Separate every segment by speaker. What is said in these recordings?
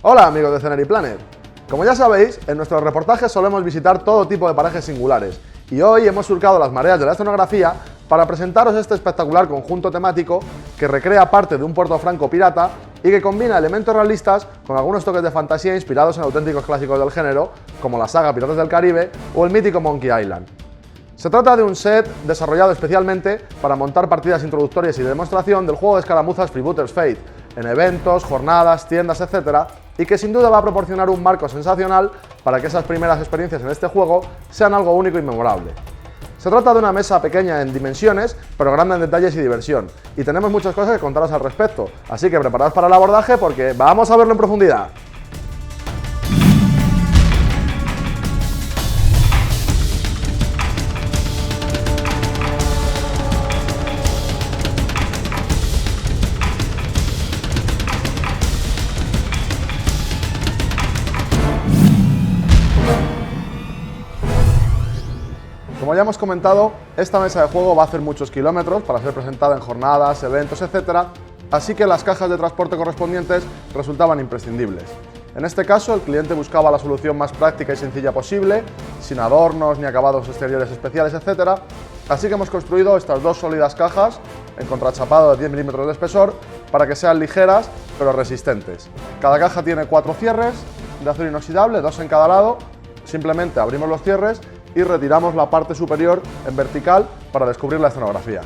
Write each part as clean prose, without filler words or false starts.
Speaker 1: Hola amigos de Scenery Planet. Como ya sabéis, en nuestros reportajes solemos visitar todo tipo de parajes singulares y hoy hemos surcado las mareas de la escenografía para presentaros este espectacular conjunto temático que recrea parte de un Puerto Franco pirata y que combina elementos realistas con algunos toques de fantasía inspirados en auténticos clásicos del género, como la saga Piratas del Caribe o el mítico Monkey Island. Se trata de un set desarrollado especialmente para montar partidas introductorias y de demostración del juego de escaramuzas Freebooters Fate, en eventos, jornadas, tiendas, etc., y que sin duda va a proporcionar un marco sensacional para que esas primeras experiencias en este juego sean algo único y memorable. Se trata de una mesa pequeña en dimensiones, pero grande en detalles y diversión, y tenemos muchas cosas que contaros al respecto, así que preparaos para el abordaje porque vamos a verlo en profundidad. Como ya hemos comentado, esta mesa de juego va a hacer muchos kilómetros para ser presentada en jornadas, eventos, etc., así que las cajas de transporte correspondientes resultaban imprescindibles. En este caso, el cliente buscaba la solución más práctica y sencilla posible, sin adornos ni acabados exteriores especiales, etc., así que hemos construido estas dos sólidas cajas en contrachapado de 10 milímetros de espesor para que sean ligeras pero resistentes. Cada caja tiene 4 cierres de acero inoxidable, 2 en cada lado. Simplemente abrimos los cierres y retiramos la parte superior en vertical para descubrir la escenografía.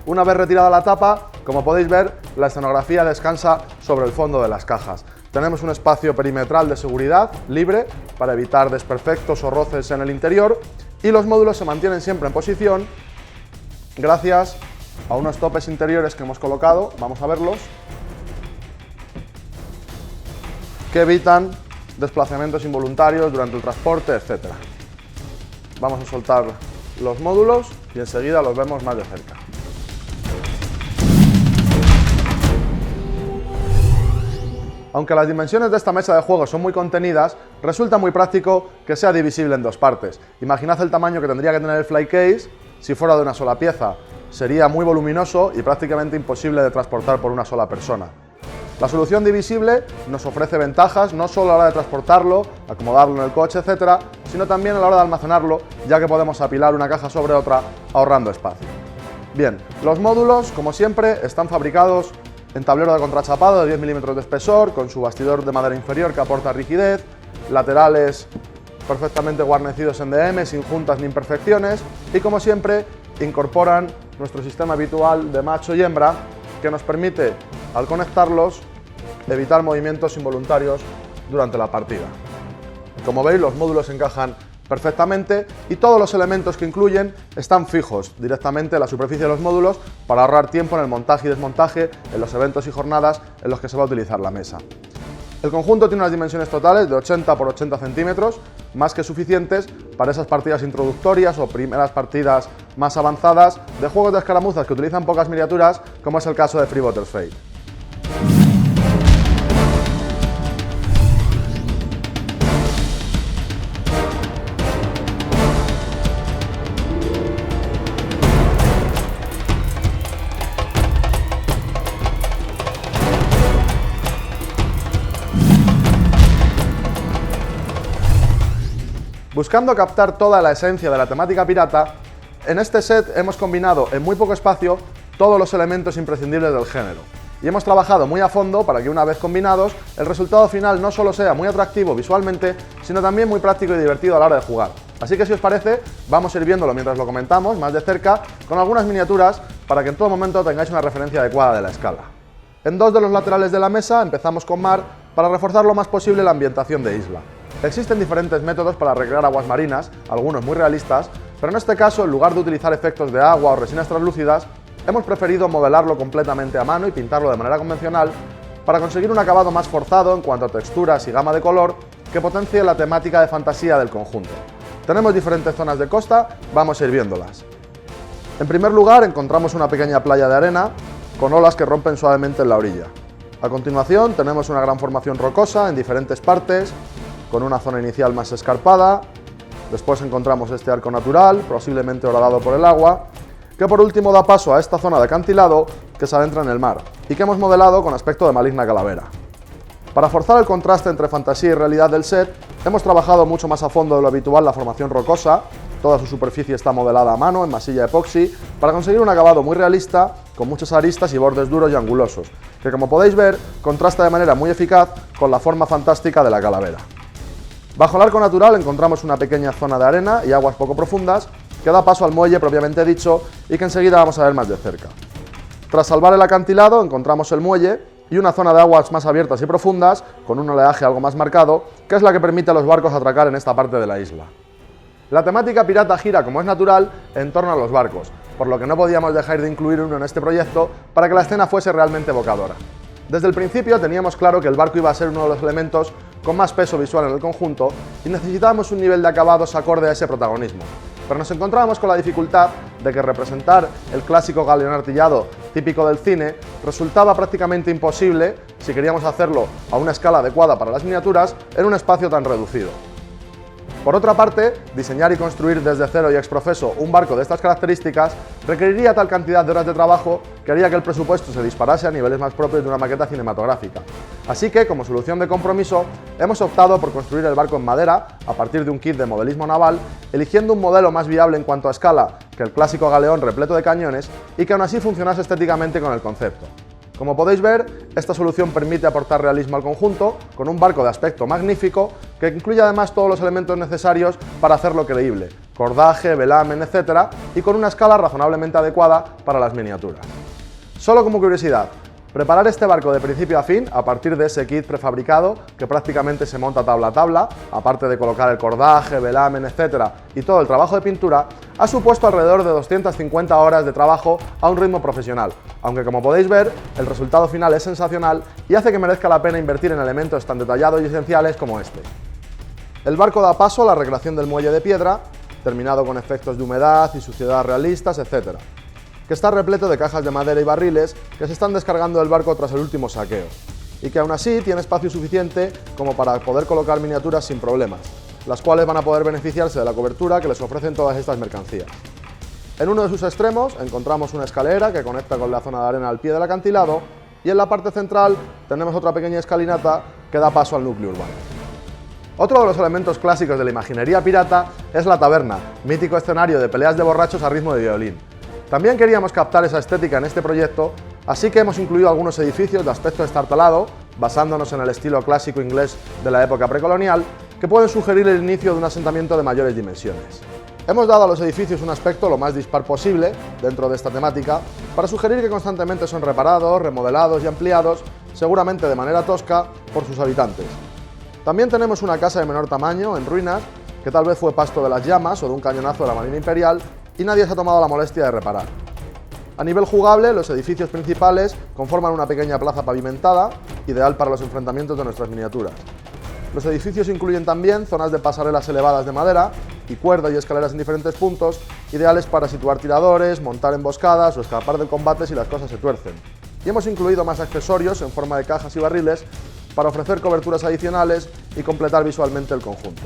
Speaker 1: Una vez retirada la tapa, como podéis ver, la escenografía descansa sobre el fondo de las cajas. Tenemos un espacio perimetral de seguridad libre para evitar desperfectos o roces en el interior y los módulos se mantienen siempre en posición gracias a unos topes interiores que hemos colocado, vamos a verlos, que evitan desplazamientos involuntarios durante el transporte, etc. Vamos a soltar los módulos y enseguida los vemos más de cerca. Aunque las dimensiones de esta mesa de juego son muy contenidas, resulta muy práctico que sea divisible en dos partes. Imaginad el tamaño que tendría que tener el fly case si fuera de una sola pieza. Sería muy voluminoso y prácticamente imposible de transportar por una sola persona. La solución divisible nos ofrece ventajas no solo a la hora de transportarlo, acomodarlo en el coche, etc., sino también a la hora de almacenarlo, ya que podemos apilar una caja sobre otra, ahorrando espacio. Bien, los módulos, como siempre, están fabricados en tablero de contrachapado de 10 milímetros de espesor, con su bastidor de madera inferior que aporta rigidez, laterales perfectamente guarnecidos en DM, sin juntas ni imperfecciones, y como siempre, incorporan nuestro sistema habitual de macho y hembra, que nos permite, al conectarlos, evitar movimientos involuntarios durante la partida. Como veis, los módulos encajan perfectamente y todos los elementos que incluyen están fijos directamente en la superficie de los módulos para ahorrar tiempo en el montaje y desmontaje en los eventos y jornadas en los que se va a utilizar la mesa. El conjunto tiene unas dimensiones totales de 80 por 80 centímetros, más que suficientes para esas partidas introductorias o primeras partidas más avanzadas de juegos de escaramuzas que utilizan pocas miniaturas, como es el caso de Freebooters Fate. Buscando captar toda la esencia de la temática pirata, en este set hemos combinado en muy poco espacio todos los elementos imprescindibles del género. Y hemos trabajado muy a fondo para que una vez combinados, el resultado final no solo sea muy atractivo visualmente, sino también muy práctico y divertido a la hora de jugar. Así que si os parece, vamos a ir viéndolo mientras lo comentamos más de cerca, con algunas miniaturas para que en todo momento tengáis una referencia adecuada de la escala. En dos de los laterales de la mesa empezamos con mar para reforzar lo más posible la ambientación de isla. Existen diferentes métodos para recrear aguas marinas, algunos muy realistas, pero en este caso, en lugar de utilizar efectos de agua o resinas translúcidas, hemos preferido modelarlo completamente a mano y pintarlo de manera convencional para conseguir un acabado más forzado en cuanto a texturas y gama de color que potencie la temática de fantasía del conjunto. Tenemos diferentes zonas de costa, vamos a ir viéndolas. En primer lugar, encontramos una pequeña playa de arena con olas que rompen suavemente en la orilla. A continuación, tenemos una gran formación rocosa en diferentes partes, con una zona inicial más escarpada. Después encontramos este arco natural, posiblemente horadado por el agua, que por último da paso a esta zona de acantilado que se adentra en el mar y que hemos modelado con aspecto de maligna calavera. Para forzar el contraste entre fantasía y realidad del set, hemos trabajado mucho más a fondo de lo habitual la formación rocosa. Toda su superficie está modelada a mano en masilla epoxi para conseguir un acabado muy realista, con muchas aristas y bordes duros y angulosos, que como podéis ver, contrasta de manera muy eficaz con la forma fantástica de la calavera. Bajo el arco natural encontramos una pequeña zona de arena y aguas poco profundas, que da paso al muelle propiamente dicho y que enseguida vamos a ver más de cerca. Tras salvar el acantilado encontramos el muelle y una zona de aguas más abiertas y profundas, con un oleaje algo más marcado, que es la que permite a los barcos atracar en esta parte de la isla. La temática pirata gira, como es natural, en torno a los barcos, por lo que no podíamos dejar de incluir uno en este proyecto para que la escena fuese realmente evocadora. Desde el principio teníamos claro que el barco iba a ser uno de los elementos con más peso visual en el conjunto y necesitábamos un nivel de acabados acorde a ese protagonismo. Pero nos encontrábamos con la dificultad de que representar el clásico galeón artillado típico del cine resultaba prácticamente imposible si queríamos hacerlo a una escala adecuada para las miniaturas en un espacio tan reducido. Por otra parte, diseñar y construir desde cero y ex profeso un barco de estas características requeriría tal cantidad de horas de trabajo que haría que el presupuesto se disparase a niveles más propios de una maqueta cinematográfica. Así que, como solución de compromiso, hemos optado por construir el barco en madera a partir de un kit de modelismo naval, eligiendo un modelo más viable en cuanto a escala que el clásico galeón repleto de cañones y que aún así funcionase estéticamente con el concepto. Como podéis ver, esta solución permite aportar realismo al conjunto, con un barco de aspecto magnífico, que incluye además todos los elementos necesarios para hacerlo creíble, cordaje, velamen, etc., y con una escala razonablemente adecuada para las miniaturas. Solo como curiosidad, preparar este barco de principio a fin, a partir de ese kit prefabricado, que prácticamente se monta tabla a tabla, aparte de colocar el cordaje, velamen, etc., y todo el trabajo de pintura, ha supuesto alrededor de 250 horas de trabajo a un ritmo profesional, aunque como podéis ver, el resultado final es sensacional y hace que merezca la pena invertir en elementos tan detallados y esenciales como este. El barco da paso a la recreación del muelle de piedra, terminado con efectos de humedad y suciedad realistas, etc., que está repleto de cajas de madera y barriles que se están descargando del barco tras el último saqueo, y que aún así tiene espacio suficiente como para poder colocar miniaturas sin problemas, las cuales van a poder beneficiarse de la cobertura que les ofrecen todas estas mercancías. En uno de sus extremos encontramos una escalera que conecta con la zona de arena al pie del acantilado, y en la parte central tenemos otra pequeña escalinata que da paso al núcleo urbano. Otro de los elementos clásicos de la imaginería pirata es la taberna, mítico escenario de peleas de borrachos a ritmo de violín. También queríamos captar esa estética en este proyecto, así que hemos incluido algunos edificios de aspecto estartalado, basándonos en el estilo clásico inglés de la época precolonial, que pueden sugerir el inicio de un asentamiento de mayores dimensiones. Hemos dado a los edificios un aspecto lo más dispar posible dentro de esta temática, para sugerir que constantemente son reparados, remodelados y ampliados, seguramente de manera tosca, por sus habitantes. También tenemos una casa de menor tamaño, en ruinas, que tal vez fue pasto de las llamas o de un cañonazo de la Marina Imperial, y nadie se ha tomado la molestia de reparar. A nivel jugable, los edificios principales conforman una pequeña plaza pavimentada, ideal para los enfrentamientos de nuestras miniaturas. Los edificios incluyen también zonas de pasarelas elevadas de madera y cuerdas y escaleras en diferentes puntos, ideales para situar tiradores, montar emboscadas o escapar del combate si las cosas se tuercen. Y hemos incluido más accesorios en forma de cajas y barriles para ofrecer coberturas adicionales y completar visualmente el conjunto.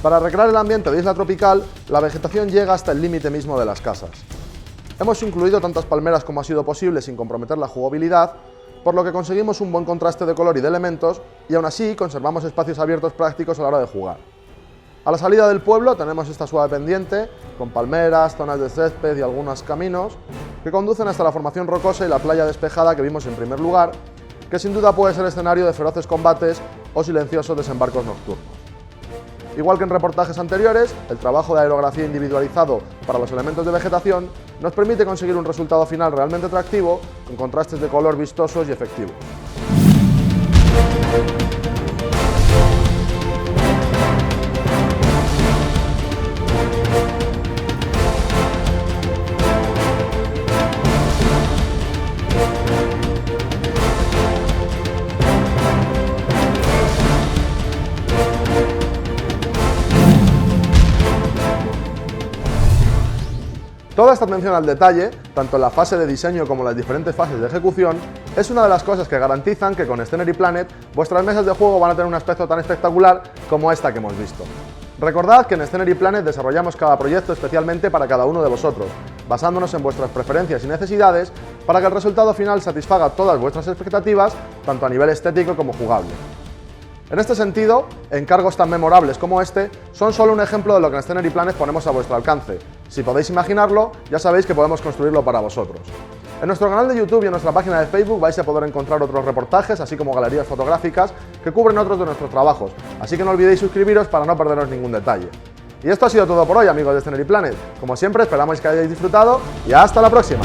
Speaker 1: Para recrear el ambiente de isla tropical, la vegetación llega hasta el límite mismo de las casas. Hemos incluido tantas palmeras como ha sido posible sin comprometer la jugabilidad, por lo que conseguimos un buen contraste de color y de elementos, y aún así conservamos espacios abiertos prácticos a la hora de jugar. A la salida del pueblo tenemos esta suave pendiente, con palmeras, zonas de césped y algunos caminos, que conducen hasta la formación rocosa y la playa despejada que vimos en primer lugar, que sin duda puede ser escenario de feroces combates o silenciosos desembarcos nocturnos. Igual que en reportajes anteriores, el trabajo de aerografía individualizado para los elementos de vegetación nos permite conseguir un resultado final realmente atractivo, con contrastes de color vistosos y efectivos. Toda esta atención al detalle, tanto en la fase de diseño como en las diferentes fases de ejecución, es una de las cosas que garantizan que con Scenery Planet vuestras mesas de juego van a tener un aspecto tan espectacular como esta que hemos visto. Recordad que en Scenery Planet desarrollamos cada proyecto especialmente para cada uno de vosotros, basándonos en vuestras preferencias y necesidades para que el resultado final satisfaga todas vuestras expectativas, tanto a nivel estético como jugable. En este sentido, encargos tan memorables como este son solo un ejemplo de lo que en Scenery Planet ponemos a vuestro alcance. Si podéis imaginarlo, ya sabéis que podemos construirlo para vosotros. En nuestro canal de YouTube y en nuestra página de Facebook vais a poder encontrar otros reportajes, así como galerías fotográficas que cubren otros de nuestros trabajos, así que no olvidéis suscribiros para no perderos ningún detalle. Y esto ha sido todo por hoy, amigos de Scenery Planet. Como siempre, esperamos que hayáis disfrutado y hasta la próxima.